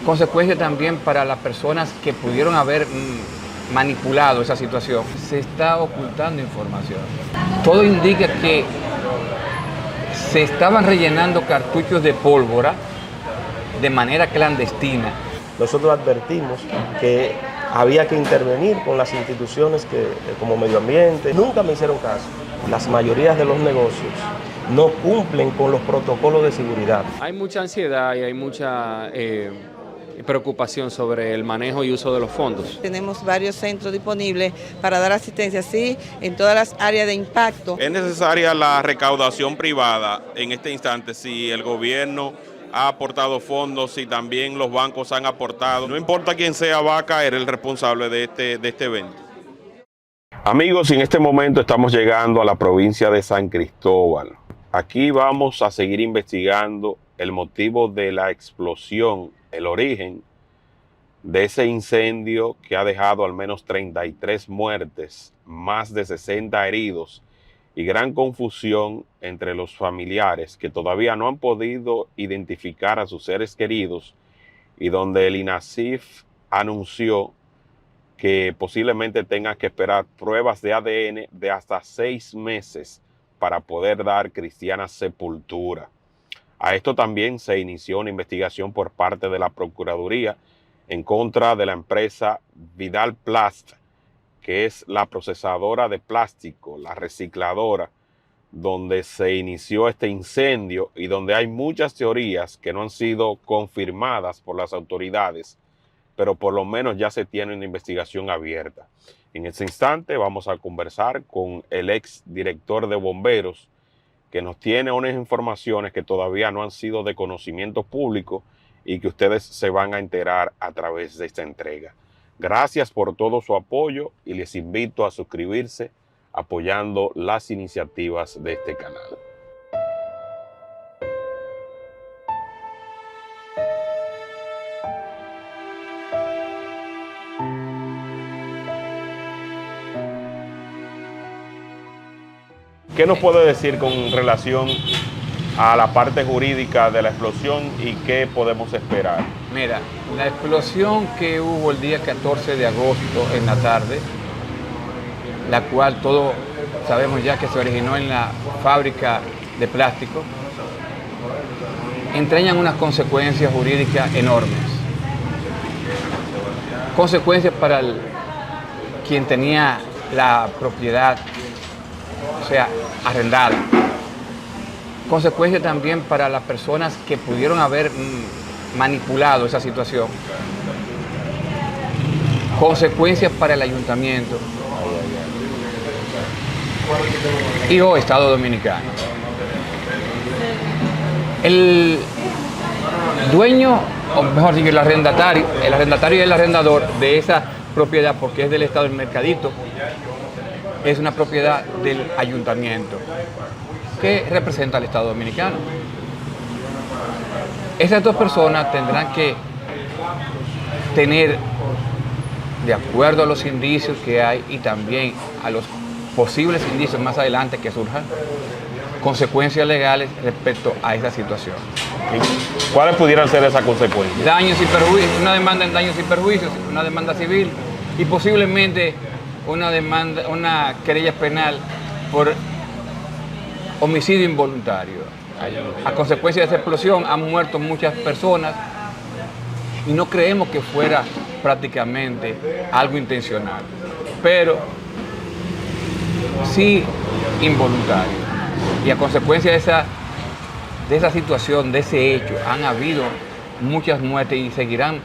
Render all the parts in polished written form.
Consecuencia también para las personas que pudieron haber manipulado esa situación. Se está ocultando información. Todo indica que se estaban rellenando cartuchos de pólvora de manera clandestina. Nosotros advertimos que había que intervenir con las instituciones como medio ambiente. Nunca me hicieron caso. Las mayorías de los negocios no cumplen con los protocolos de seguridad. Hay mucha ansiedad y hay mucha preocupación sobre el manejo y uso de los fondos. Tenemos varios centros disponibles para dar asistencia, sí, en todas las áreas de impacto. Es necesaria la recaudación privada en este instante si el gobierno ha aportado fondos y también los bancos han aportado. No importa quién sea, va a caer el responsable de este evento. Amigos, en este momento estamos llegando a la provincia de San Cristóbal. Aquí vamos a seguir investigando el motivo de la explosión, el origen de ese incendio que ha dejado al menos 33 muertes, más de 60 heridos y gran confusión entre los familiares que todavía no han podido identificar a sus seres queridos y donde el INASIF anunció que posiblemente tengan que esperar pruebas de ADN de hasta 6 meses para poder dar cristiana sepultura. A esto también se inició una investigación por parte de la Procuraduría en contra de la empresa Vidal Plast, que es la procesadora de plástico, la recicladora, donde se inició este incendio y donde hay muchas teorías que no han sido confirmadas por las autoridades, pero por lo menos ya se tiene una investigación abierta. En este instante vamos a conversar con el ex director de bomberos, que nos tiene unas informaciones que todavía no han sido de conocimiento público y que ustedes se van a enterar a través de esta entrega. Gracias por todo su apoyo y les invito a suscribirse apoyando las iniciativas de este canal. ¿Qué nos puede decir con relación a la parte jurídica de la explosión y qué podemos esperar? Mira, la explosión que hubo el día 14 de agosto en la tarde, la cual todos sabemos ya que se originó en la fábrica de plástico, entrañan unas consecuencias jurídicas enormes. Consecuencias para quien tenía la propiedad, o sea, arrendada. Consecuencias también para las personas que pudieron haber manipulado esa situación. Consecuencias para el ayuntamiento y o Estado Dominicano. El dueño, o mejor dicho, el arrendatario y el arrendador de esa propiedad, porque es del Estado del Mercadito, es una propiedad del ayuntamiento que representa al Estado Dominicano. Esas dos personas tendrán que tener, de acuerdo a los indicios que hay y también a los posibles indicios más adelante que surjan, consecuencias legales respecto a esa situación. ¿Cuáles pudieran ser esas consecuencias? Daños y perjuicios, una demanda en daños y perjuicios, una demanda civil y posiblemente una querella penal por homicidio involuntario. A consecuencia de esa explosión han muerto muchas personas y no creemos que fuera prácticamente algo intencional, pero sí involuntario. Y a consecuencia de esa situación, de ese hecho, han habido muchas muertes y seguirán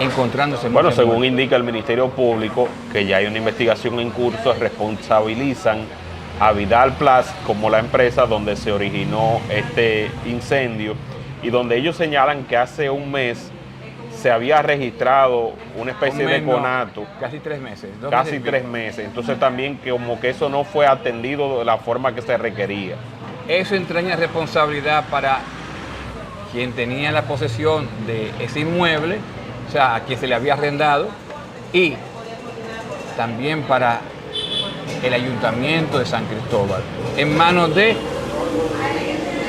encontrándose. Bueno, muchas según muertes. indica el Ministerio Público, que ya hay una investigación en curso, responsabilizan a Vidal Plast como la empresa donde se originó este incendio y donde ellos señalan que hace un mes se había registrado una especie de conato. No, casi 3 meses. Casi 3 meses. Entonces también que como que eso no fue atendido de la forma que se requería. Eso entraña responsabilidad para quien tenía la posesión de ese inmueble, o sea, a quien se le había arrendado, y también para el Ayuntamiento de San Cristóbal, en manos de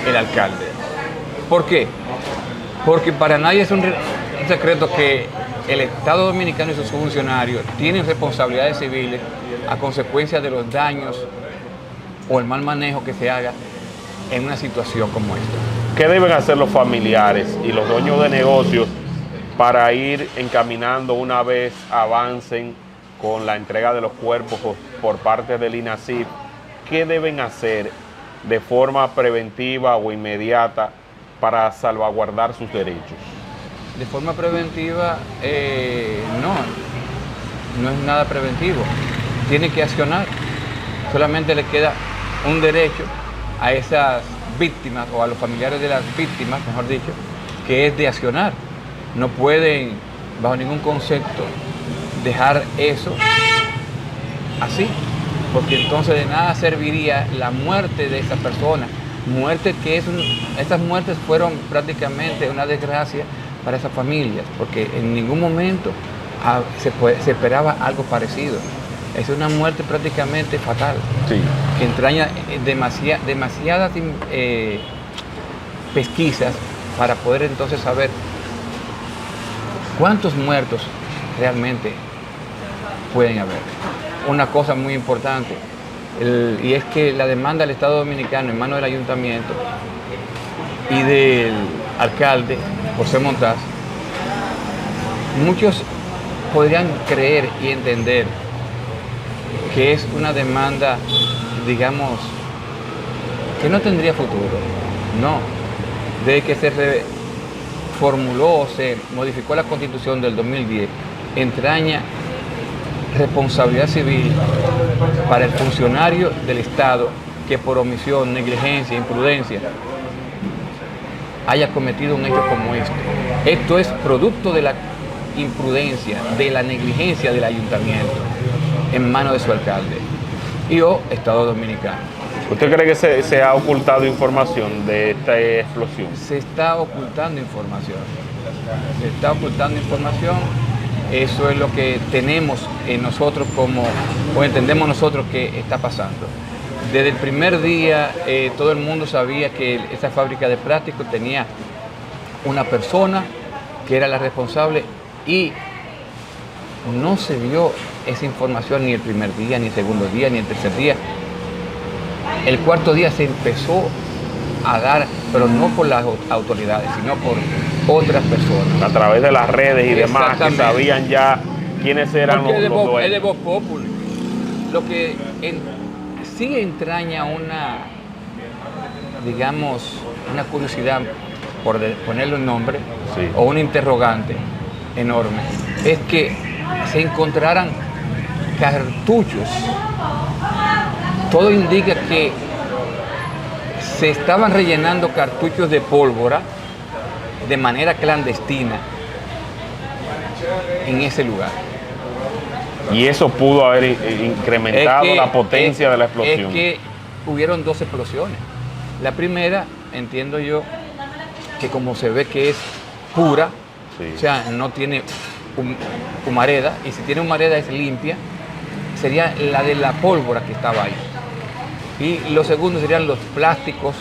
el alcalde. ¿Por qué? Porque para nadie es un un secreto que el Estado Dominicano y sus funcionarios tienen responsabilidades civiles a consecuencia de los daños o el mal manejo que se haga en una situación como esta. ¿Qué deben hacer los familiares y los dueños de negocios para ir encaminando una vez avancen con la entrega de los cuerpos por parte del INASIF? ¿Qué deben hacer de forma preventiva o inmediata para salvaguardar sus derechos? De forma preventiva, no es nada preventivo. Tiene que accionar. Solamente le queda un derecho a esas víctimas o a los familiares de las víctimas, mejor dicho, que es de accionar. No pueden, bajo ningún concepto, dejar eso así, porque entonces de nada serviría la muerte de esa persona. Estas muertes fueron prácticamente una desgracia para esas familias, porque en ningún momento se esperaba algo parecido. Es una muerte prácticamente fatal, Sí. que entraña demasiadas pesquisas para poder entonces saber cuántos muertos realmente pueden haber. Una cosa muy importante, y es que la demanda del Estado Dominicano en manos del Ayuntamiento y del alcalde José Montaz, muchos podrían creer y entender que es una demanda, digamos, que no tendría futuro. No, desde que se reformuló o se modificó la Constitución del 2010, entraña responsabilidad civil para el funcionario del Estado que por omisión, negligencia, imprudencia haya cometido un hecho como este. Esto es producto de la imprudencia, de la negligencia del ayuntamiento en manos de su alcalde y o Estado Dominicano. ¿Usted cree que se ha ocultado información de esta explosión? Se está ocultando información. Se está ocultando información. Eso es lo que tenemos nosotros o entendemos nosotros que está pasando. Desde el primer día todo el mundo sabía que esa fábrica de plástico tenía una persona que era la responsable y no se vio esa información ni el primer día, ni el segundo día, ni el tercer día. El cuarto día se empezó a dar, pero no por las autoridades, sino por otras personas. A través de las redes y demás, que sabían ya quiénes eran los dueños. Es de Voz Populi. Lo que sí entraña una, digamos, una curiosidad, por ponerle un nombre, Sí. o un interrogante enorme, es que se encontraran cartuchos. Todo indica que se estaban rellenando cartuchos de pólvora de manera clandestina en ese lugar. Y eso pudo haber incrementado la potencia de la explosión. Es que hubieron dos explosiones. La primera, entiendo yo, que como se ve que es pura, Sí. o sea, no tiene humareda, y si tiene humareda es limpia, sería la de la pólvora que estaba ahí. Y lo segundo serían los plásticos,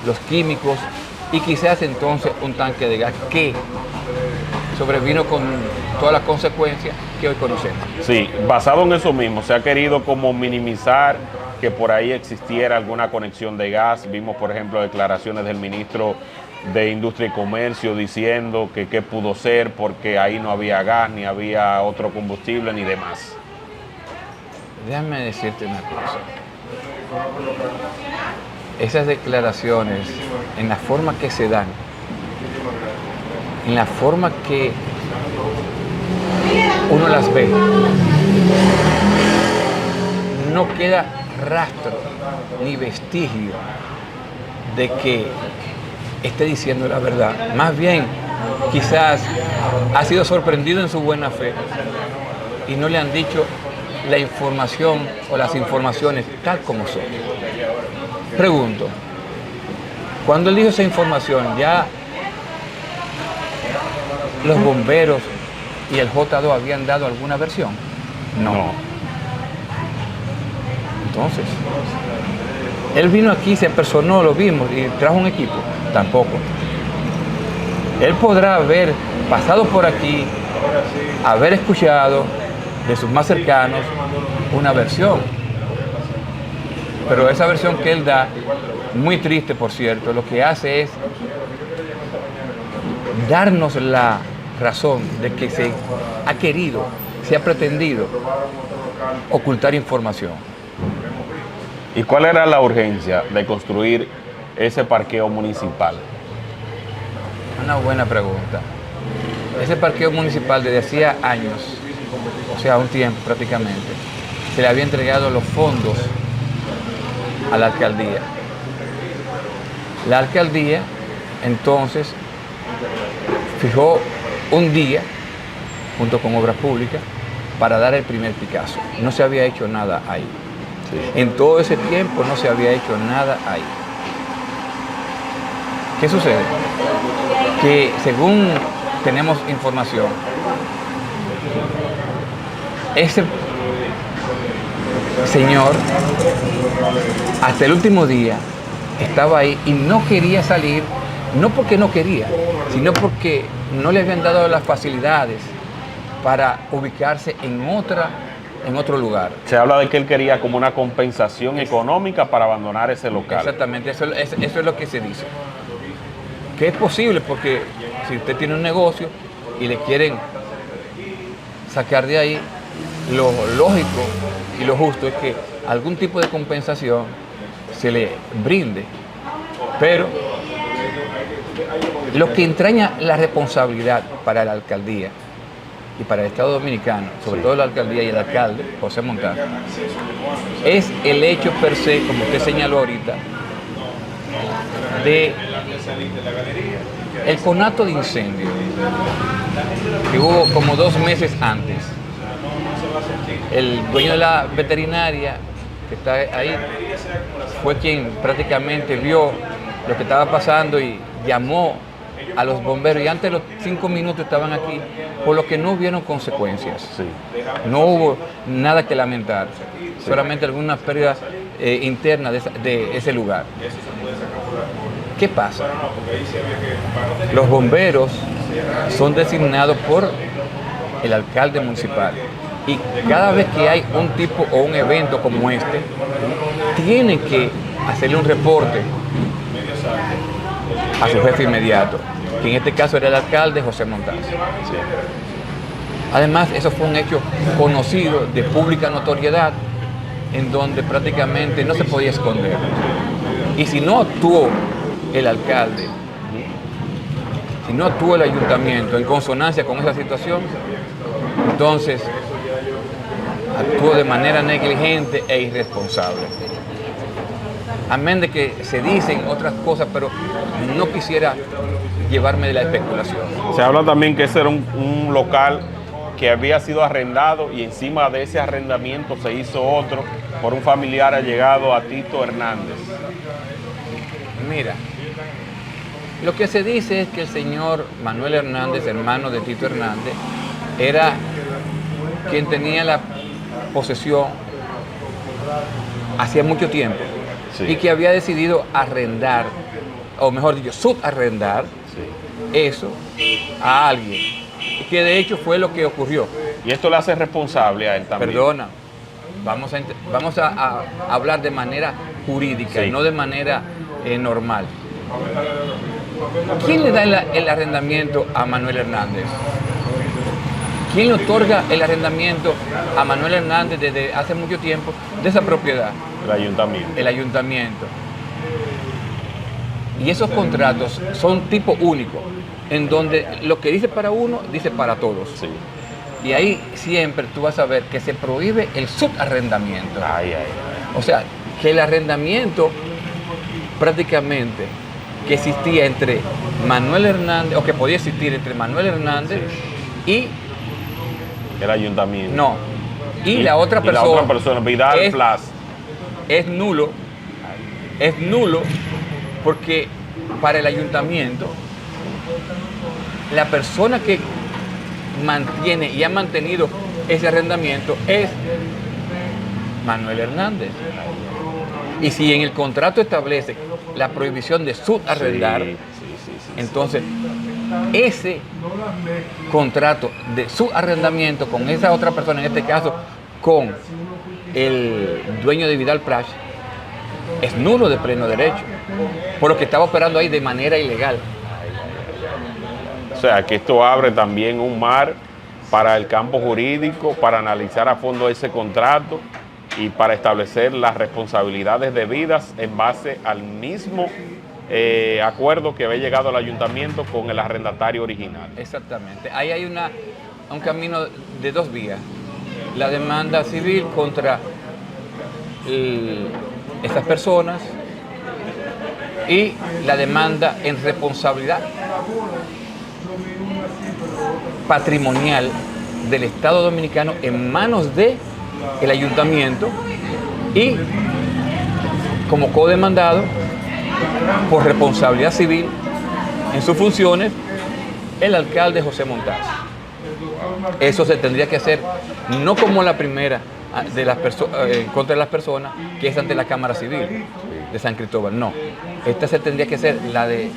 los químicos, y quizás entonces un tanque de gas que sobrevino con todas las consecuencias que hoy conocemos. Sí, basado en eso mismo, se ha querido como minimizar que por ahí existiera alguna conexión de gas. Vimos, por ejemplo, declaraciones del ministro de Industria y Comercio diciendo que qué pudo ser porque ahí no había gas, ni había otro combustible, ni demás. Déjame decirte una cosa. Esas declaraciones, en la forma que se dan, en la forma que uno las ve, no queda rastro ni vestigio de que esté diciendo la verdad. Más bien, quizás ha sido sorprendido en su buena fe y no le han dicho la información o las informaciones tal como son. Pregunto, cuando él dijo esa información, ¿ya los bomberos y el J2 habían dado alguna versión? No. Entonces, él vino aquí, se personó, lo vimos y trajo un equipo. Tampoco. Él podrá haber pasado por aquí, haber escuchado de sus más cercanos una versión. Pero esa versión que él da, muy triste por cierto, lo que hace es darnos la razón de que se ha querido, se ha pretendido ocultar información. ¿Y cuál era la urgencia de construir ese parqueo municipal? Una buena pregunta. Ese parqueo municipal desde hacía años, o sea, un tiempo prácticamente, se le había entregado los fondos a la alcaldía. La alcaldía entonces fijó un día, junto con Obras Públicas, para dar el primer Picasso. No se había hecho nada ahí. Sí. En todo ese tiempo no se había hecho nada ahí. ¿Qué sucede? Que según tenemos información, ese señor hasta el último día estaba ahí y no quería salir, no porque no quería, sino porque no le habían dado las facilidades para ubicarse en otro lugar. Se habla de que él quería como una compensación económica para abandonar ese local. Exactamente, eso es lo que se dice. Que es posible porque si usted tiene un negocio y le quieren sacar de ahí, lo lógico y lo justo es que algún tipo de compensación se le brinde. Pero lo que entraña la responsabilidad para la alcaldía y para el Estado Dominicano, sobre todo la alcaldía y el alcalde, José Montaz, es el hecho per se, como usted señaló ahorita, de el conato de incendio que hubo como 2 meses antes. El dueño de la veterinaria que está ahí fue quien prácticamente vio lo que estaba pasando y llamó a los bomberos y antes de los 5 minutos estaban aquí, por lo que no hubieron consecuencias. Sí. No hubo nada que lamentar, solamente algunas pérdidas internas de ese lugar. ¿Qué pasa? Los bomberos son designados por el alcalde municipal y cada vez que hay un tipo o un evento como este, tienen que hacerle un reporte a su jefe inmediato, que en este caso era el alcalde José Montaz. Sí. Además, eso fue un hecho conocido, de pública notoriedad, en donde prácticamente no se podía esconder. Y si no actuó el alcalde, si no actuó el ayuntamiento en consonancia con esa situación, entonces actuó de manera negligente e irresponsable. Amén de que se dicen otras cosas, pero no quisiera llevarme de la especulación. Se habla también que ese era un local que había sido arrendado y encima de ese arrendamiento se hizo otro por un familiar allegado a Tito Hernández. Mira, lo que se dice es que el señor Manuel Hernández, hermano de Tito Hernández, era quien tenía la posesión hacía mucho tiempo. Sí. Y que había decidido arrendar, o mejor dicho, subarrendar eso a alguien. Y que de hecho fue lo que ocurrió. Y esto le hace responsable a él también. Perdona, vamos a hablar de manera jurídica y no de manera normal. ¿Quién le da el arrendamiento a Manuel Hernández? ¿Quién le otorga el arrendamiento a Manuel Hernández desde hace mucho tiempo de esa propiedad? El ayuntamiento. El ayuntamiento. Y esos contratos son tipo único, en donde lo que dice para uno, dice para todos. Sí. Y ahí siempre tú vas a ver que se prohíbe el subarrendamiento. O sea, que el arrendamiento prácticamente que existía entre Manuel Hernández, o que podía existir entre Manuel Hernández y el ayuntamiento. No. Y la otra persona. La otra persona, Vidal Plaza. Es nulo porque para el ayuntamiento la persona que mantiene y ha mantenido ese arrendamiento es Manuel Hernández. Y si en el contrato establece la prohibición de subarrendar, entonces ese contrato de su arrendamiento con esa otra persona, en este caso con el dueño de Vidal Plage, es nulo de pleno derecho, por lo que estaba operando ahí de manera ilegal. O sea, que esto abre también un mar para el campo jurídico, para analizar a fondo ese contrato y para establecer las responsabilidades debidas en base al mismo acuerdo que había llegado al ayuntamiento con el arrendatario original. Exactamente. Ahí hay un camino de dos vías. La demanda civil contra estas personas y la demanda en responsabilidad patrimonial del Estado Dominicano en manos del ayuntamiento y como codemandado por responsabilidad civil en sus funciones el alcalde José Montaz. Eso se tendría que hacer no como la primera de las contra las personas, que es ante la Cámara Civil de San Cristóbal. No, esta se tendría que hacer la de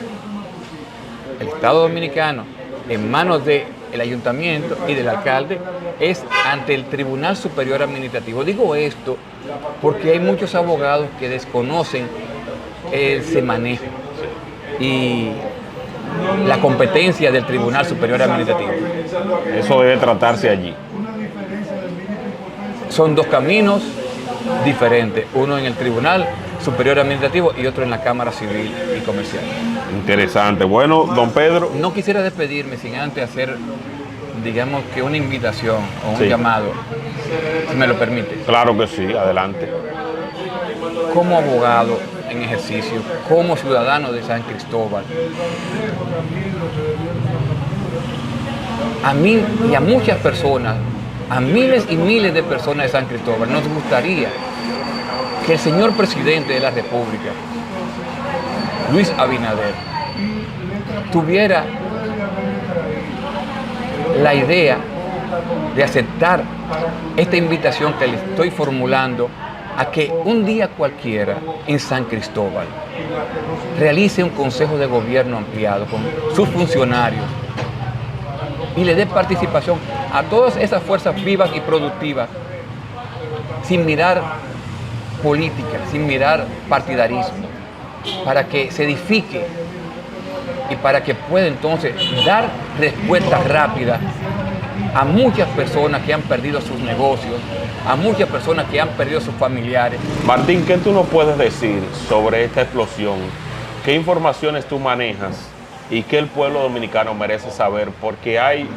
el Estado Dominicano en manos del ayuntamiento y del alcalde, es ante el Tribunal Superior Administrativo. Digo esto porque hay muchos abogados que desconocen ese manejo y la competencia del Tribunal Superior Administrativo. Eso debe tratarse allí. Son dos caminos diferentes, uno en el Tribunal Superior Administrativo y otro en la Cámara Civil y Comercial. Interesante. Bueno, don Pedro. No quisiera despedirme sin antes hacer, digamos que una invitación o un llamado, si me lo permite. Claro que sí, adelante. Como abogado en ejercicio, como ciudadano de San Cristóbal, a mí y a muchas personas, a miles y miles de personas de San Cristóbal, nos gustaría que el señor presidente de la República, Luis Abinader, tuviera la idea de aceptar esta invitación que le estoy formulando a que un día cualquiera en San Cristóbal realice un consejo de gobierno ampliado con sus funcionarios y le dé participación a todas esas fuerzas vivas y productivas, sin mirar política, sin mirar partidarismo, para que se edifique y para que pueda entonces dar respuestas rápidas a muchas personas que han perdido sus negocios, a muchas personas que han perdido sus familiares. Martín, ¿qué tú nos puedes decir sobre esta explosión? ¿Qué informaciones tú manejas y qué el pueblo dominicano merece saber? Porque hay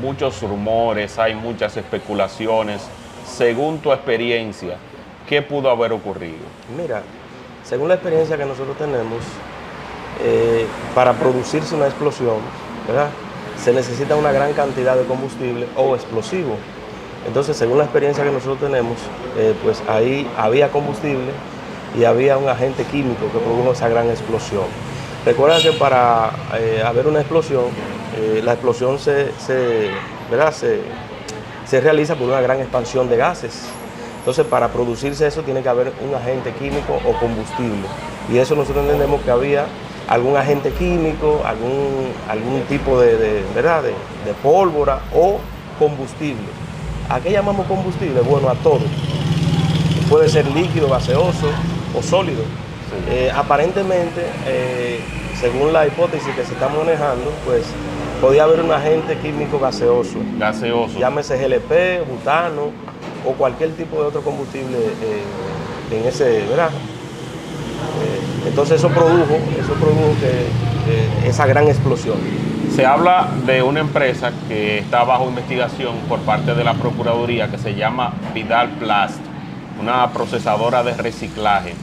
muchos rumores, hay muchas especulaciones. Según tu experiencia, ¿qué pudo haber ocurrido? Mira, según la experiencia que nosotros tenemos, para producirse una explosión, ¿verdad?, se necesita una gran cantidad de combustible o explosivo. Entonces, según la experiencia que nosotros tenemos, pues ahí había combustible y había un agente químico que produjo esa gran explosión. Recuerda que para haber una explosión, la explosión ¿verdad?, se realiza por una gran expansión de gases. Entonces, para producirse eso tiene que haber un agente químico o combustible. Y eso nosotros entendemos que había algún agente químico, algún tipo ¿verdad?, de pólvora o combustible. ¿A qué llamamos combustible? Bueno, a todo. Puede ser líquido, gaseoso o sólido. Sí. Aparentemente, según la hipótesis que se está manejando, pues podía haber un agente químico gaseoso. Gaseoso. Llámese GLP, butano o cualquier tipo de otro combustible en ese, ¿verdad? Entonces eso produjo esa gran explosión. Se habla de una empresa que está bajo investigación por parte de la Procuraduría que se llama Vidal Plast, una procesadora de reciclaje.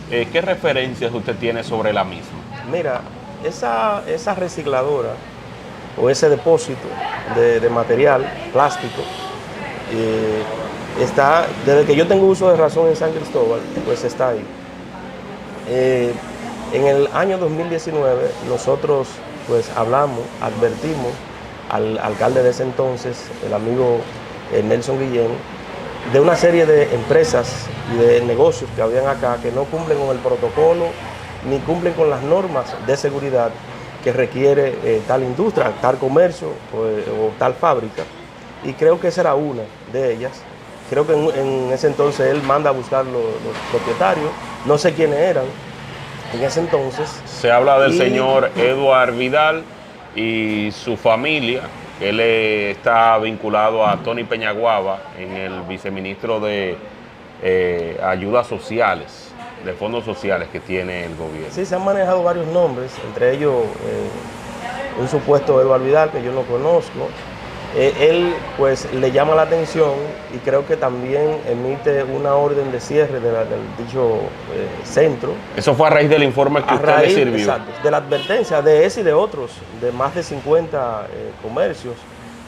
¿Qué referencias usted tiene sobre la misma? Mira, esa recicladora o ese depósito de material plástico está, desde que yo tengo uso de razón en San Cristóbal, pues está ahí. En el año 2019 nosotros pues advertimos al alcalde de ese entonces, el amigo Nelson Guillén, de una serie de empresas y de negocios que habían acá que no cumplen con el protocolo ni cumplen con las normas de seguridad que requiere tal industria, tal comercio o tal fábrica. Y creo que esa era una de ellas. Creo que en ese entonces él manda a buscar los propietarios, no sé quiénes eran en ese entonces. Se habla del señor Eduard Vidal y su familia. Él está vinculado a Tony Peñaguaba, en el viceministro de Ayudas Sociales, de fondos sociales que tiene el gobierno. Sí, se han manejado varios nombres, entre ellos un supuesto Eduard Vidal, que yo no conozco. Él pues le llama la atención y creo que también emite una orden de cierre del dicho centro. Eso fue a raíz del informe que usted le sirvió. Exacto, de la advertencia de ese y de otros, de más de 50 comercios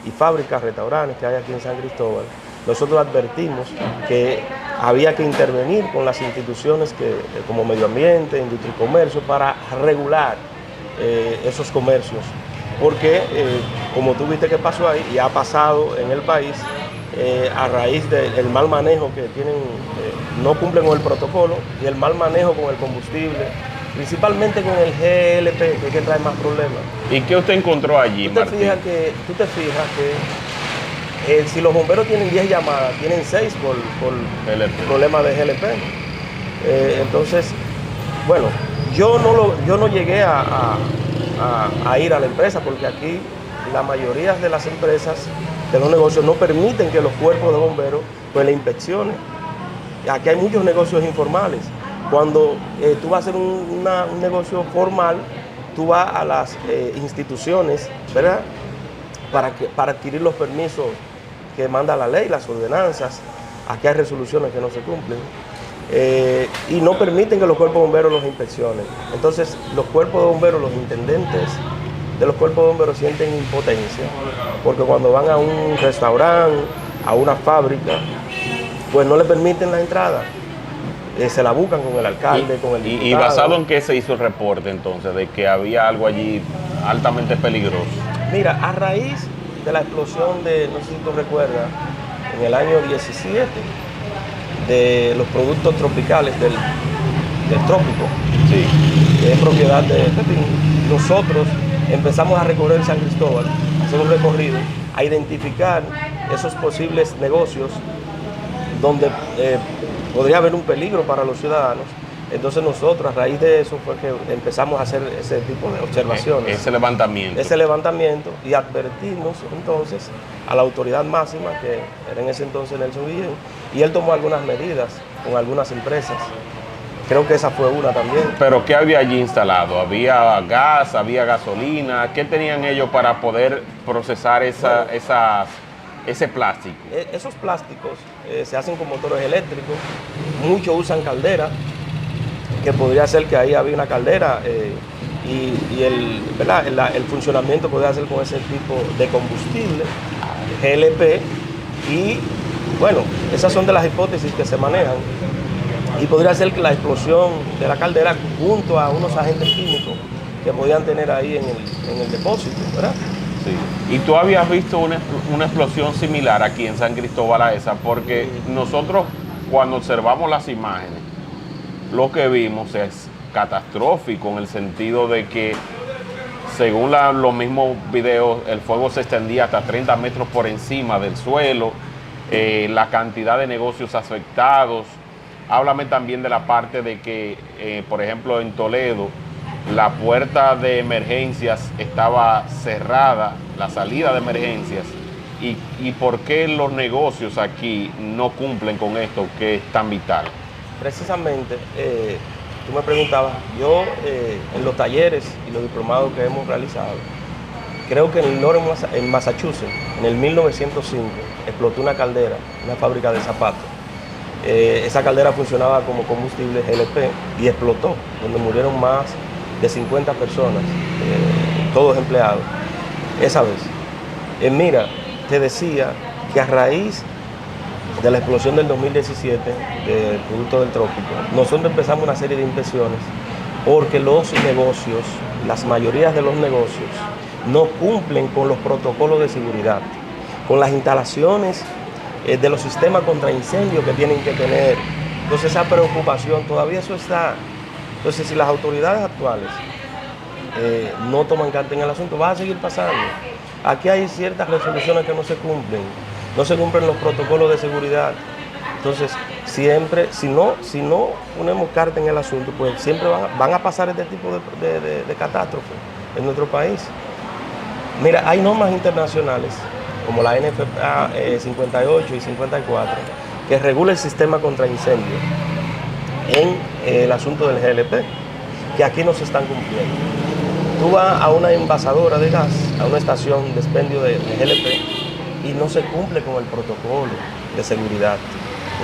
y fábricas, restaurantes que hay aquí en San Cristóbal. Nosotros advertimos que había que intervenir con las instituciones como Medio Ambiente, Industria y Comercio para regular esos comercios. Porque, como tú viste que pasó ahí, y ha pasado en el país, a raíz del mal manejo que tienen, no cumplen con el protocolo, y el mal manejo con el combustible, principalmente con el GLP, que es el que trae más problemas. ¿Y qué usted encontró allí, Martín? Tú te fijas que si los bomberos tienen 10 llamadas, tienen 6 por problemas de GLP. Entonces, bueno, yo no llegué a ir a la empresa, porque aquí la mayoría de las empresas, de los negocios, no permiten que los cuerpos de bomberos pues le inspeccionen. Aquí hay muchos negocios informales. Cuando tú vas a hacer un negocio formal, tú vas a las instituciones, ¿verdad?, para adquirir los permisos que manda la ley, las ordenanzas. Aquí hay resoluciones que no se cumplen. Y no permiten que los cuerpos de bomberos los inspeccionen. Entonces, los cuerpos de bomberos, los intendentes de los cuerpos de bomberos sienten impotencia, porque cuando van a un restaurante, a una fábrica, pues no le permiten la entrada. Se la buscan con el alcalde, con el diputado. ¿Y basado en qué se hizo el reporte entonces, de que había algo allí altamente peligroso? Mira, a raíz de la explosión de, no sé si tú recuerdas, en el año 17, de los productos tropicales del trópico, sí, que es propiedad de Pepín, nosotros empezamos a recorrer San Cristóbal, a hacer un recorrido, a identificar esos posibles negocios donde podría haber un peligro para los ciudadanos. Entonces nosotros, a raíz de eso, fue que empezamos a hacer ese tipo de observaciones. Ese levantamiento. Ese levantamiento, y advertimos entonces a la autoridad máxima, que era en ese entonces Nelson Guillén, y él tomó algunas medidas con algunas empresas. Creo que esa fue una también. ¿Pero qué había allí instalado? ¿Había gas, había gasolina? ¿Qué tenían ellos para poder procesar ese plástico? Esos plásticos se hacen con motores eléctricos, muchos usan caldera, que podría ser que ahí había una caldera y el funcionamiento podría ser con ese tipo de combustible, GLP, y bueno, esas son de las hipótesis que se manejan. Y podría ser que la explosión de la caldera junto a unos agentes químicos que podían tener ahí en el depósito, ¿verdad? Sí. ¿Y tú habías visto una explosión similar aquí en San Cristóbal a esa? Porque nosotros, cuando observamos las imágenes, lo que vimos es catastrófico, en el sentido de que, según los mismos videos, el fuego se extendía hasta 30 metros por encima del suelo, la cantidad de negocios afectados. Háblame también de la parte de que, por ejemplo, en Toledo, la puerta de emergencias estaba cerrada, la salida de emergencias. ¿Y por qué los negocios aquí no cumplen con esto que es tan vital? Precisamente, tú me preguntabas, yo en los talleres y los diplomados que hemos realizado, creo que en Massachusetts, en el 1905, explotó una caldera, una fábrica de zapatos. Esa caldera funcionaba como combustible GLP y explotó, donde murieron más de 50 personas, todos empleados, esa vez. Mira, te decía que a raíz de la explosión del 2017 del producto del trópico, nosotros empezamos una serie de inspecciones porque los negocios, las mayorías de los negocios, no cumplen con los protocolos de seguridad, con las instalaciones de los sistemas contra incendios que tienen que tener. Entonces esa preocupación, todavía eso está. Entonces, si las autoridades actuales no toman carta en el asunto, va a seguir pasando. Aquí hay ciertas resoluciones que no se cumplen los protocolos de seguridad. Entonces, siempre, si no ponemos carta en el asunto, pues siempre van a pasar este tipo de catástrofes en nuestro país. Mira, hay normas internacionales, como la NFPA 58 y 54, que regula el sistema contra incendios en el asunto del GLP, que aquí no se están cumpliendo. Tú vas a una envasadora de gas, a una estación de expendio de GLP, y no se cumple con el protocolo de seguridad.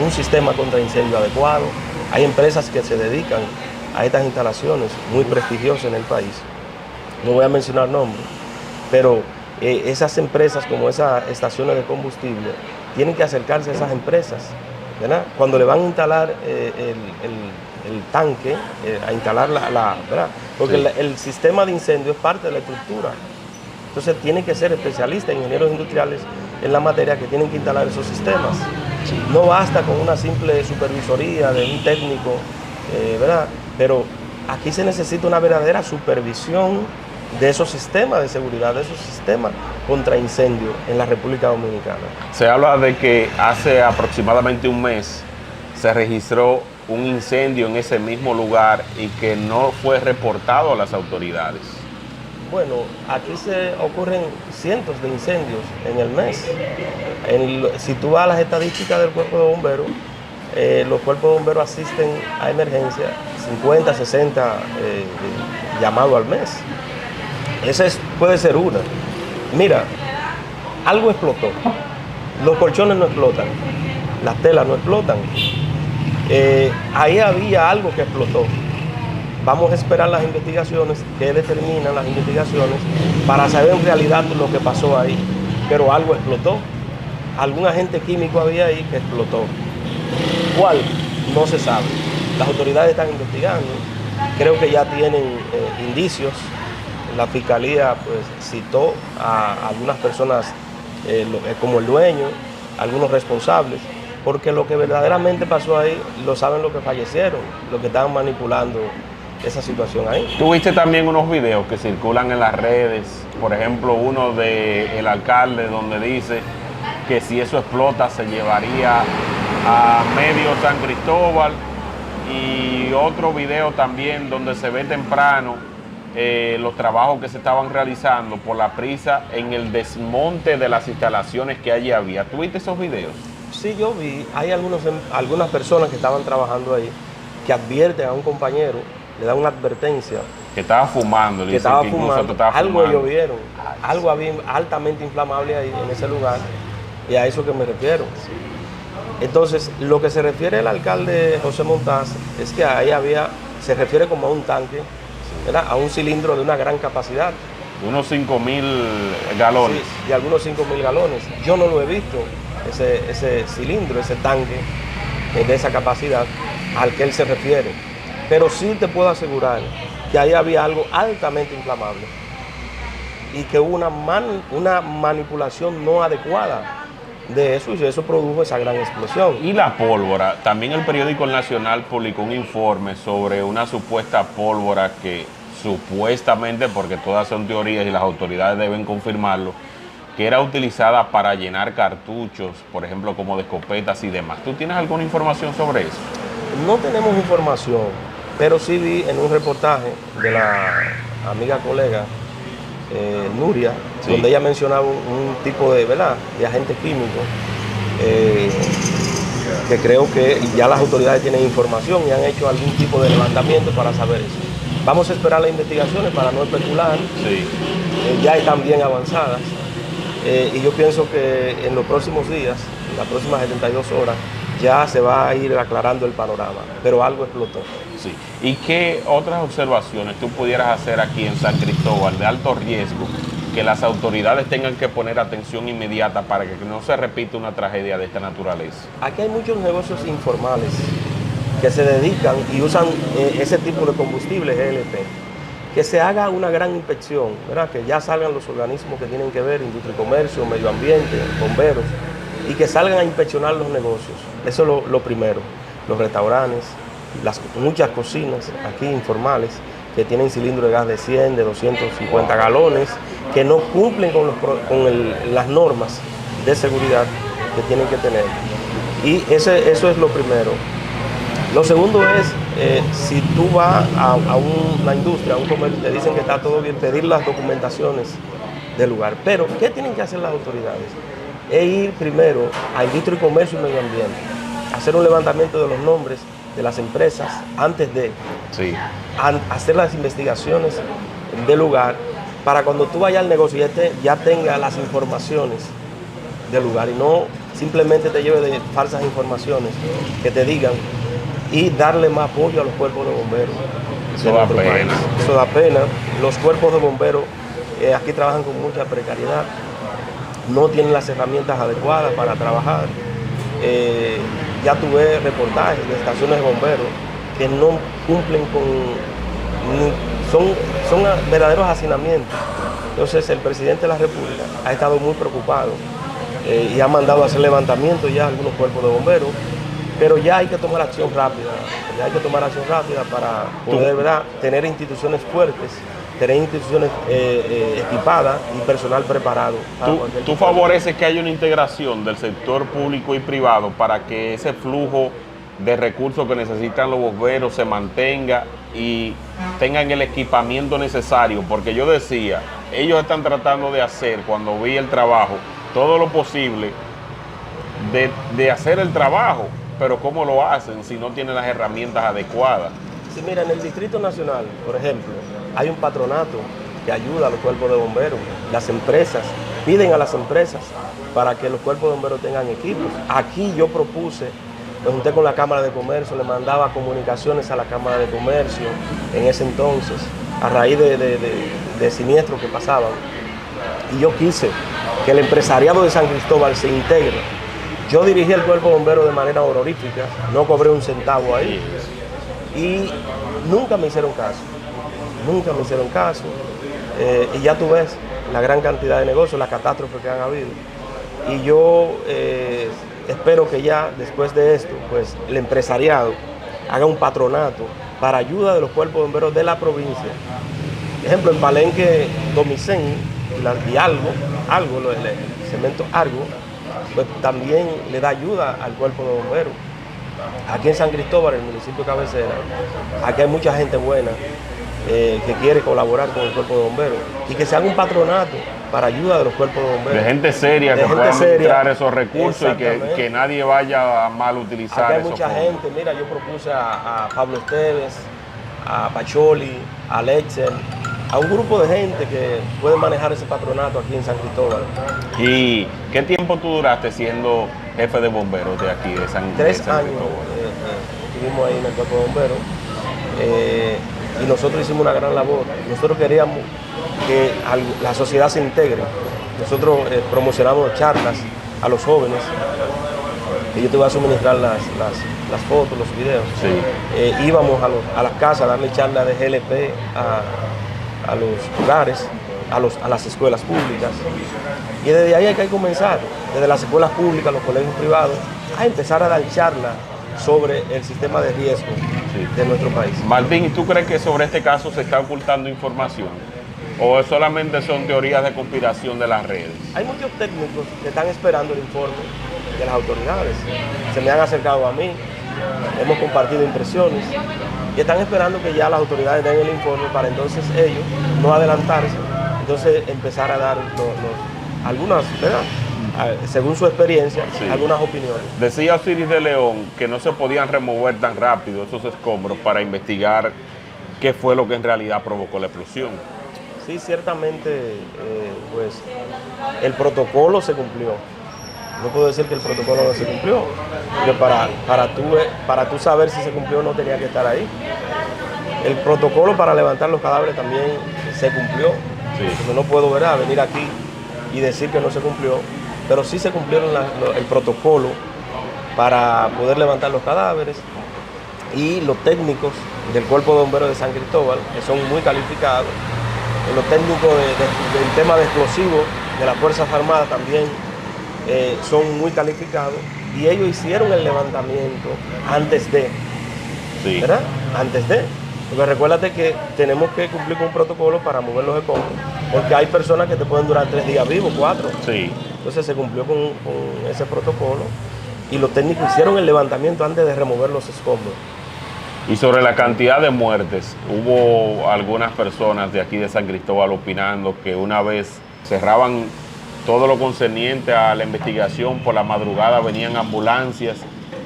Un sistema contra incendio adecuado. Hay empresas que se dedican a estas instalaciones muy prestigiosas en el país. No voy a mencionar nombres, pero esas empresas como esas estaciones de combustible tienen que acercarse a esas empresas, ¿verdad? Cuando le van a instalar el tanque, a instalar ¿verdad? Porque Sí. el sistema de incendio es parte de la estructura. Entonces tienen que ser especialistas, ingenieros industriales en la materia que tienen que instalar esos sistemas. No basta con una simple supervisoría de un técnico, ¿verdad? Pero aquí se necesita una verdadera supervisión de esos sistemas de seguridad, de esos sistemas contra incendio en la República Dominicana. Se habla de que hace aproximadamente un mes se registró un incendio en ese mismo lugar y que no fue reportado a las autoridades. Bueno, aquí se ocurren cientos de incendios en el mes. Si tú vas a las estadísticas del Cuerpo de Bomberos, los cuerpos de bomberos asisten a emergencia 50, 60 llamados al mes. Esa puede ser una. Mira, algo explotó. Los colchones no explotan, las telas no explotan. Ahí había algo que explotó. Vamos a esperar las investigaciones, que determinan las investigaciones, para saber en realidad lo que pasó ahí. Pero algo explotó. Algún agente químico había ahí que explotó. ¿Cuál? No se sabe. Las autoridades están investigando. Creo que ya tienen indicios. La fiscalía pues citó a algunas personas como el dueño, algunos responsables, porque lo que verdaderamente pasó ahí lo saben los que fallecieron, los que estaban manipulando esa situación ahí. Tuviste también unos videos que circulan en las redes, por ejemplo uno del alcalde donde dice que si eso explota se llevaría a medio San Cristóbal, y otro video también donde se ve temprano los trabajos que se estaban realizando por la prisa en el desmonte de las instalaciones que allí había. ¿Tuviste esos videos? Sí, yo vi, hay algunas personas que estaban trabajando ahí que advierten a un compañero, le dan una advertencia. Que estaba fumando, Que estaba fumando, algo fumando. ellos vieron, algo había altamente inflamable ahí en ese lugar, y a eso que me refiero. Entonces, lo que se refiere el alcalde José Montaz es que ahí se refiere como a un tanque, ¿verdad? A un cilindro de una gran capacidad. Unos 5.000 galones. Sí, de algunos 5.000 galones. Yo no lo he visto, ese cilindro, ese tanque de esa capacidad al que él se refiere. Pero sí te puedo asegurar que ahí había algo altamente inflamable y que hubo una manipulación no adecuada de eso, y eso produjo esa gran explosión. Y la pólvora, también el periódico El Nacional publicó un informe sobre una supuesta pólvora que supuestamente, porque todas son teorías y las autoridades deben confirmarlo, que era utilizada para llenar cartuchos, por ejemplo, como de escopetas y demás. ¿Tú tienes alguna información sobre eso? No tenemos información, pero sí vi en un reportaje de la amiga colega Nuria, Sí. donde ella mencionaba un tipo de, ¿verdad?, de agente químico, que creo que ya las autoridades tienen información y han hecho algún tipo de levantamiento para saber eso. Vamos a esperar las investigaciones para no especular. Sí. Ya están bien avanzadas, y yo pienso que en los próximos días, en las próximas 72 horas, ya se va a ir aclarando el panorama, pero algo explotó. Sí. ¿Y qué otras observaciones tú pudieras hacer aquí en San Cristóbal de alto riesgo que las autoridades tengan que poner atención inmediata para que no se repita una tragedia de esta naturaleza? Aquí hay muchos negocios informales que se dedican y usan ese tipo de combustible GLP. Que se haga una gran inspección, ¿verdad? Que ya salgan los organismos que tienen que ver, industria y comercio, medio ambiente, bomberos, y que salgan a inspeccionar los negocios. Eso es lo primero. Los restaurantes, muchas cocinas aquí informales, que tienen cilindros de gas de 100, de 250 galones, que no cumplen con las normas de seguridad que tienen que tener. Y eso es lo primero. Lo segundo es, si tú vas a una industria, a un comercio, te dicen que está todo bien, pedir las documentaciones del lugar. Pero, ¿qué tienen que hacer las autoridades? Es ir primero a Industria y Comercio y Medio Ambiente, hacer un levantamiento de los nombres de las empresas antes de hacer las investigaciones del lugar, para cuando tú vayas al negocio ya tenga las informaciones del lugar y no simplemente te lleve de falsas informaciones que te digan, y darle más apoyo a los cuerpos de bomberos. Eso da pena. Eso da pena. Los cuerpos de bomberos aquí trabajan con mucha precariedad, no tienen las herramientas adecuadas para trabajar. Ya tuve reportajes de estaciones de bomberos que no cumplen son verdaderos hacinamientos. Entonces el presidente de la República ha estado muy preocupado y ha mandado a hacer levantamientos ya a algunos cuerpos de bomberos, pero ya hay que tomar acción rápida, para poder, ¿verdad?, tener instituciones fuertes, tener instituciones equipadas y personal preparado. ¿Tú favoreces que haya una integración del sector público y privado para que ese flujo de recursos que necesitan los bomberos se mantenga y tengan el equipamiento necesario? Porque yo decía, ellos están tratando de hacer, cuando vi el trabajo, todo lo posible de hacer el trabajo, pero ¿cómo lo hacen si no tienen las herramientas adecuadas? Sí, mira, en el Distrito Nacional, por ejemplo, hay un patronato que ayuda a los cuerpos de bomberos. Las empresas piden a las empresas para que los cuerpos de bomberos tengan equipos. Aquí yo propuse, me junté con la Cámara de Comercio, le mandaba comunicaciones a la Cámara de Comercio en ese entonces, a raíz de siniestros que pasaban. Y yo quise que el empresariado de San Cristóbal se integre. Yo dirigí el cuerpo de bomberos de manera honorífica, no cobré un centavo ahí. Y nunca me hicieron caso. Y ya tú ves la gran cantidad de negocios, las catástrofes que han habido. Y yo espero que ya después de esto, pues el empresariado haga un patronato para ayuda de los cuerpos de bomberos de la provincia. Por ejemplo, en Palenque, Domicén y Algo, el cemento Argo, pues también le da ayuda al cuerpo de bomberos. Aquí en San Cristóbal, el municipio de cabecera, aquí hay mucha gente buena que quiere colaborar con el cuerpo de bomberos y que se haga un patronato para ayuda de los cuerpos de bomberos. De gente seria que pueda administrar esos recursos y que nadie vaya a mal utilizar aquí hay esos mucha fondos. gente, mira, yo propuse a Pablo Esteves, a Pacholi, a Lexel, a un grupo de gente que puede manejar ese patronato aquí en San Cristóbal. ¿Y qué tiempo tú duraste siendo jefe de bomberos de aquí, de San Cristóbal? 3 años estuvimos ahí en el cuerpo de bomberos y nosotros hicimos una gran labor. Nosotros queríamos que la sociedad se integre. Nosotros promocionamos charlas a los jóvenes. Y yo te voy a suministrar las fotos, los videos. Sí. Íbamos a las casas a darle charlas de GLP a los hogares, a las escuelas públicas. Y desde ahí hay que comenzar, desde las escuelas públicas, los colegios privados, a empezar a dar charlas sobre el sistema de riesgo de nuestro país. Martín, ¿y tú crees que sobre este caso se está ocultando información? ¿O solamente son teorías de conspiración de las redes? Hay muchos técnicos que están esperando el informe de las autoridades. Se me han acercado a mí, hemos compartido impresiones y están esperando que ya las autoridades den el informe para entonces ellos no adelantarse, entonces empezar a dar algunas, ¿verdad?, según su experiencia, algunas opiniones. Decía Osiris de León que no se podían remover tan rápido esos escombros para investigar qué fue lo que en realidad provocó la explosión. Sí, ciertamente, pues el protocolo se cumplió. No puedo decir que el protocolo no se cumplió, porque para tú saber si se cumplió no tenía que estar ahí. El protocolo para levantar los cadáveres también se cumplió. Yo no puedo venir aquí y decir que no se cumplió, pero sí se cumplieron el protocolo para poder levantar los cadáveres, y los técnicos del Cuerpo de Bomberos de San Cristóbal, que son muy calificados, los técnicos del tema de explosivos de las Fuerzas Armadas también son muy calificados, y ellos hicieron el levantamiento antes de, ¿verdad? Antes de. Porque recuérdate que tenemos que cumplir con un protocolo para mover los escombros, porque hay personas que te pueden durar 3 días vivos, 4. Sí. Entonces se cumplió con ese protocolo y los técnicos hicieron el levantamiento antes de remover los escombros. Y sobre la cantidad de muertes, hubo algunas personas de aquí de San Cristóbal opinando que una vez cerraban todo lo concerniente a la investigación, por la madrugada venían ambulancias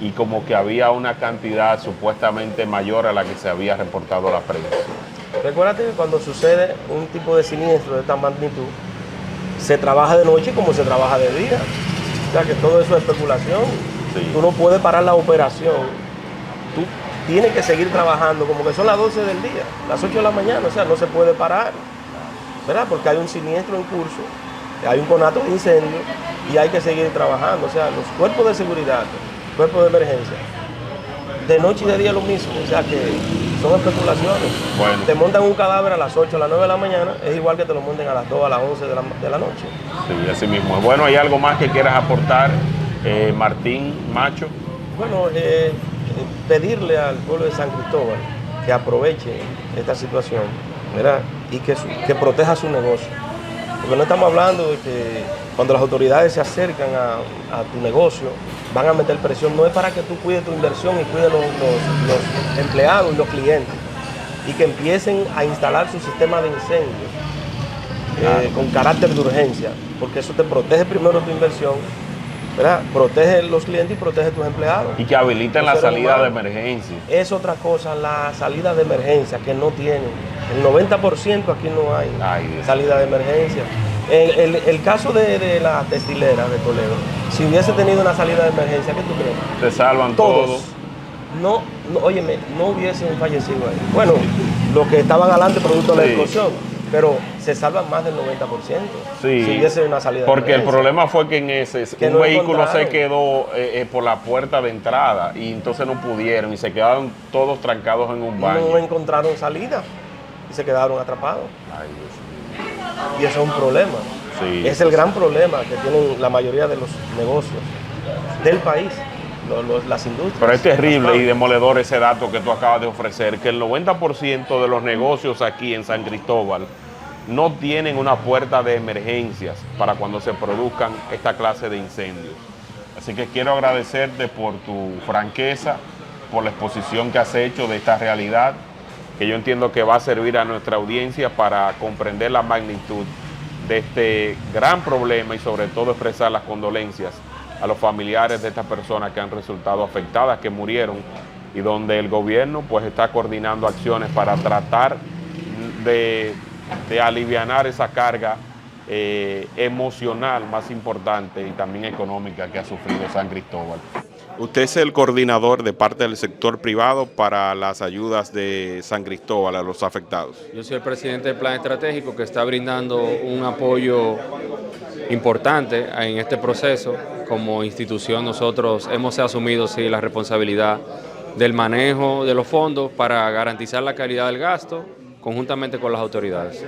y como que había una cantidad supuestamente mayor a la que se había reportado a la prensa. Recuérdate que cuando sucede un tipo de siniestro de esta magnitud, se trabaja de noche como se trabaja de día. O sea que todo eso es especulación. Sí. Tú no puedes parar la operación. Tú tienes que seguir trabajando como que son las 12 del día, las 8 de la mañana. O sea, no se puede parar, ¿verdad? Porque hay un siniestro en curso, hay un conato de incendio y hay que seguir trabajando. O sea, los cuerpos de seguridad, cuerpos de emergencia, de noche y de día lo mismo. O sea que son especulaciones. Bueno. Te montan un cadáver a las 8, a las 9 de la mañana, es igual que te lo monten a las 2, a las 11 de la noche. Sí, así mismo. Bueno, ¿hay algo más que quieras aportar, Martín Macho? Bueno, pedirle al pueblo de San Cristóbal que aproveche esta situación, ¿verdad? Y que proteja su negocio. Porque no estamos hablando de que cuando las autoridades se acercan a tu negocio, van a meter presión. No es para que tú cuides tu inversión y cuides los empleados y los clientes. Y que empiecen a instalar su sistema de incendios con carácter de urgencia. Porque eso te protege primero tu inversión, ¿verdad? Protege los clientes y protege tus empleados. Y que habiliten la salida de emergencia. Es otra cosa, la salida de emergencia que no tienen. El 90% aquí no hay salida de emergencia. El caso de la textilera de Toledo, si hubiese tenido una salida de emergencia, ¿qué tú crees? Se salvan todos. No, óyeme, no hubiesen fallecido ahí. Bueno, los que estaban adelante producto de la explosión, pero se salvan más del 90%. Sí, si hubiese una salida porque de el emergencia. problema fue que en ese Que un no vehículo se encontraron. quedó por la puerta de entrada y entonces no pudieron y se quedaron todos trancados en un baño. No encontraron salida y se quedaron atrapados. Ay, Dios mío. Y eso es un problema. Sí. Es el gran problema que tienen la mayoría de los negocios del país, las industrias. Pero es terrible las y demoledor ese dato que tú acabas de ofrecer, que el 90% de los negocios aquí en San Cristóbal no tienen una puerta de emergencias para cuando se produzcan esta clase de incendios. Así que quiero agradecerte por tu franqueza, por la exposición que has hecho de esta realidad, que yo entiendo que va a servir a nuestra audiencia para comprender la magnitud de este gran problema y sobre todo expresar las condolencias a los familiares de estas personas que han resultado afectadas, que murieron, y donde el gobierno pues está coordinando acciones para tratar de alivianar esa carga emocional más importante y también económica que ha sufrido San Cristóbal. Usted es el coordinador de parte del sector privado para las ayudas de San Cristóbal a los afectados. Yo soy el presidente del plan estratégico que está brindando un apoyo importante en este proceso. Como institución nosotros hemos asumido sí, la responsabilidad del manejo de los fondos para garantizar la calidad del gasto conjuntamente con las autoridades.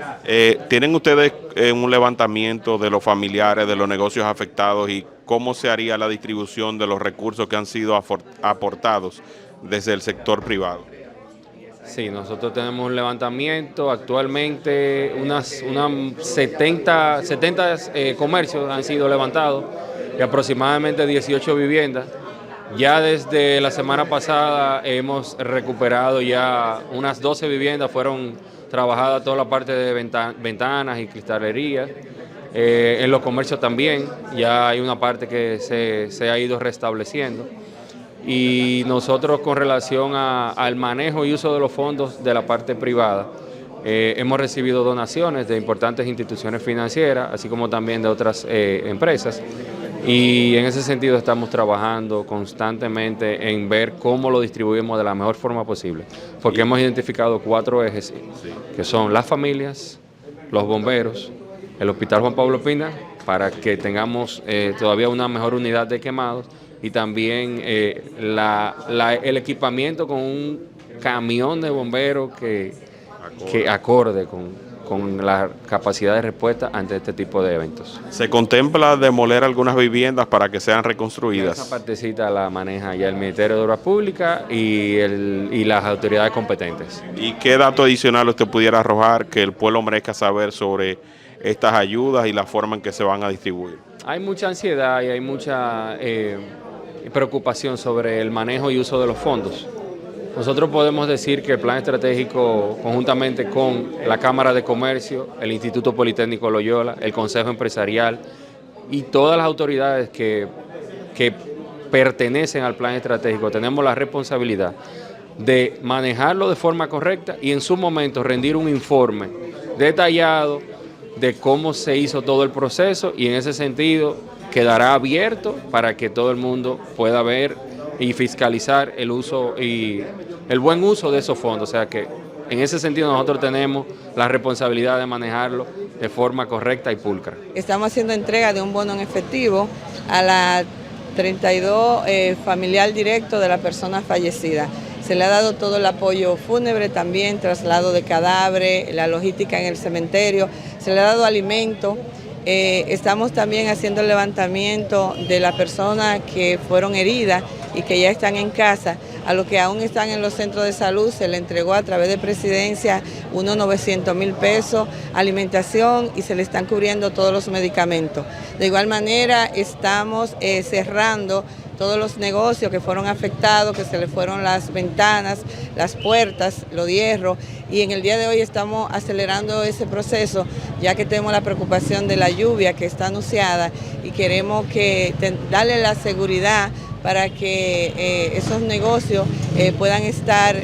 ¿Tienen ustedes un levantamiento de los familiares de los negocios afectados y cómo se haría la distribución de los recursos que han sido aportados desde el sector privado? Sí, nosotros tenemos un levantamiento, actualmente unas 70 comercios han sido levantados y aproximadamente 18 viviendas. Ya desde la semana pasada hemos recuperado ya unas 12 viviendas, fueron trabajadas toda la parte de ventanas y cristalería. En los comercios también, ya hay una parte que se ha ido restableciendo. Y nosotros con relación al manejo y uso de los fondos de la parte privada, hemos recibido donaciones de importantes instituciones financieras, así como también de otras empresas. Y en ese sentido estamos trabajando constantemente en ver cómo lo distribuimos de la mejor forma posible, porque hemos identificado 4 ejes, que son las familias, los bomberos, el Hospital Juan Pablo Pina, para que tengamos todavía una mejor unidad de quemados, y también el equipamiento con un camión de bomberos que acorde con la capacidad de respuesta ante este tipo de eventos. ¿Se contempla demoler algunas viviendas para que sean reconstruidas? Esa partecita la maneja ya el Ministerio de Obras Públicas y las autoridades competentes. ¿Y qué dato adicional usted pudiera arrojar que el pueblo merezca saber sobre estas ayudas y la forma en que se van a distribuir? Hay mucha ansiedad y hay mucha preocupación sobre el manejo y uso de los fondos. Nosotros podemos decir que el plan estratégico, conjuntamente con la Cámara de Comercio, el Instituto Politécnico Loyola, el Consejo Empresarial y todas las autoridades que pertenecen al plan estratégico, tenemos la responsabilidad de manejarlo de forma correcta y en su momento rendir un informe detallado de cómo se hizo todo el proceso, y en ese sentido quedará abierto para que todo el mundo pueda ver y fiscalizar el uso y el buen uso de esos fondos. O sea que en ese sentido nosotros tenemos la responsabilidad de manejarlo de forma correcta y pulcra. Estamos haciendo entrega de un bono en efectivo a la 32 familiar directo de la persona fallecida. Se le ha dado todo el apoyo fúnebre, también traslado de cadáveres, la logística en el cementerio, se le ha dado alimento. Estamos también haciendo el levantamiento de las personas que fueron heridas y que ya están en casa. A los que aún están en los centros de salud se le entregó a través de Presidencia unos 900.000 pesos, alimentación, y se le están cubriendo todos los medicamentos. De igual manera estamos cerrando todos los negocios que fueron afectados, que se le fueron las ventanas, las puertas, los hierros, y en el día de hoy estamos acelerando ese proceso, ya que tenemos la preocupación de la lluvia que está anunciada y queremos darle la seguridad para que esos negocios puedan estar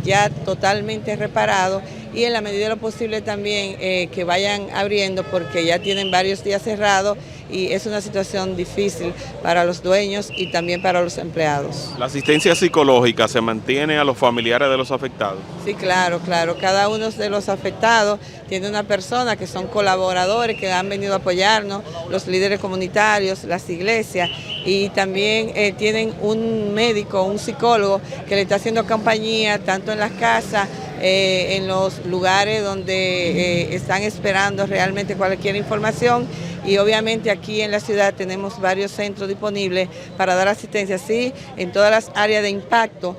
ya totalmente reparados, y en la medida de lo posible también que vayan abriendo, porque ya tienen varios días cerrados y es una situación difícil para los dueños y también para los empleados. ¿La asistencia psicológica se mantiene a los familiares de los afectados? Sí, claro. Cada uno de los afectados tiene una persona que son colaboradores que han venido a apoyarnos, los líderes comunitarios, las iglesias, y también tienen un médico, un psicólogo que le está haciendo compañía tanto en las casas, en los lugares donde están esperando realmente cualquier información, y obviamente aquí en la ciudad tenemos varios centros disponibles para dar asistencia. Sí, en todas las áreas de impacto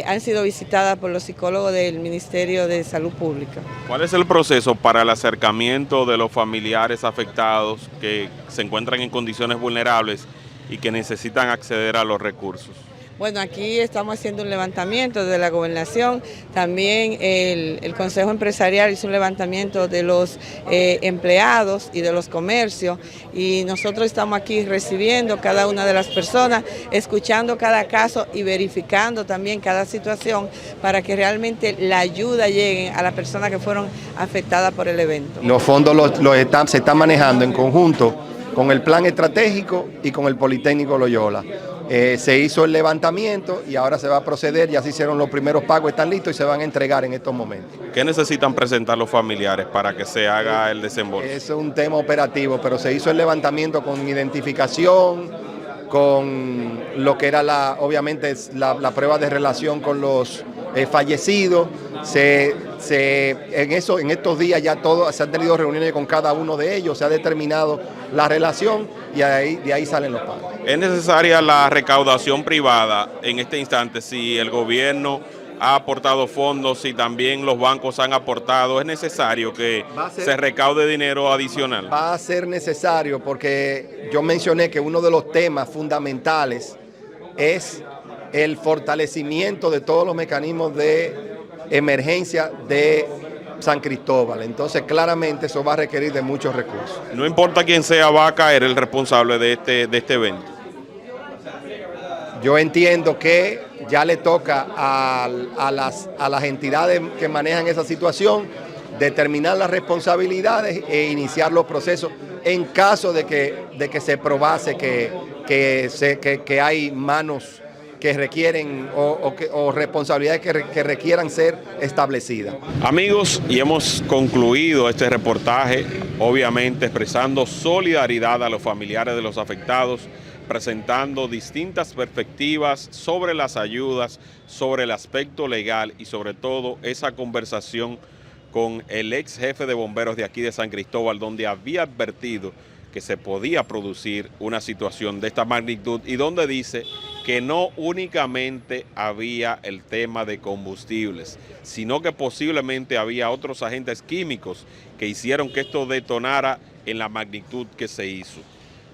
han sido visitadas por los psicólogos del Ministerio de Salud Pública. ¿Cuál es el proceso para el acercamiento de los familiares afectados que se encuentran en condiciones vulnerables y que necesitan acceder a los recursos? Bueno, aquí estamos haciendo un levantamiento de la gobernación, también el Consejo Empresarial hizo un levantamiento de los empleados y de los comercios, y nosotros estamos aquí recibiendo cada una de las personas, escuchando cada caso y verificando también cada situación para que realmente la ayuda llegue a las personas que fueron afectadas por el evento. Los fondos se están manejando en conjunto con el plan estratégico y con el Politécnico Loyola. Se hizo el levantamiento y ahora se va a proceder, ya se hicieron los primeros pagos, están listos y se van a entregar en estos momentos. ¿Qué necesitan presentar los familiares para que se haga el desembolso? Es un tema operativo, pero se hizo el levantamiento con identificación, con lo que era obviamente la prueba de relación con los fallecidos. En estos días ya se han tenido reuniones con cada uno de ellos, se ha determinado la relación y de ahí salen los pagos. ¿Es necesaria la recaudación privada en este instante si el gobierno ha aportado fondos, si también los bancos han aportado? ¿Es necesario que se recaude dinero adicional? Va a ser necesario porque yo mencioné que uno de los temas fundamentales es el fortalecimiento de todos los mecanismos de emergencia de San Cristóbal. Entonces, claramente eso va a requerir de muchos recursos. No importa quién sea, va a caer el responsable de este evento. Yo entiendo que ya le toca a las entidades que manejan esa situación determinar las responsabilidades e iniciar los procesos en caso de que se probase que hay manos que requieren o responsabilidades que requieran ser establecidas. Amigos, y hemos concluido este reportaje, obviamente expresando solidaridad a los familiares de los afectados, presentando distintas perspectivas sobre las ayudas, sobre el aspecto legal y sobre todo esa conversación con el ex jefe de bomberos de aquí de San Cristóbal, donde había advertido que se podía producir una situación de esta magnitud y donde dice que no únicamente había el tema de combustibles, sino que posiblemente había otros agentes químicos que hicieron que esto detonara en la magnitud que se hizo.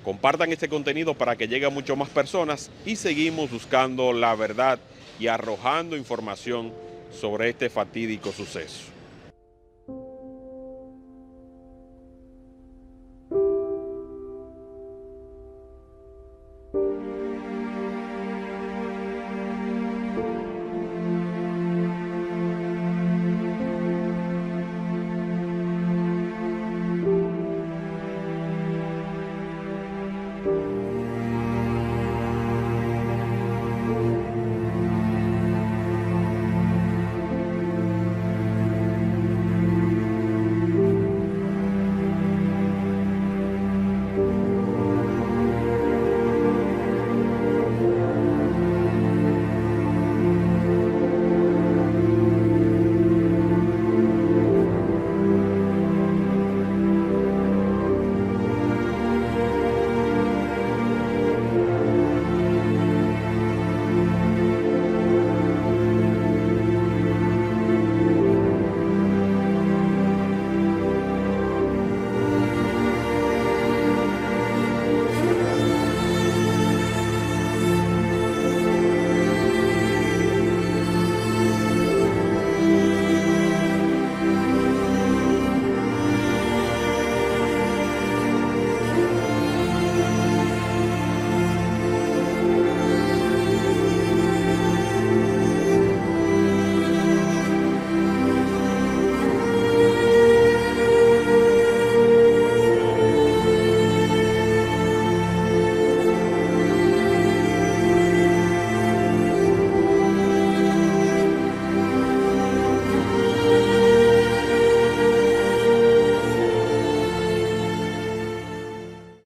Compartan este contenido para que llegue a muchas más personas y seguimos buscando la verdad y arrojando información sobre este fatídico suceso.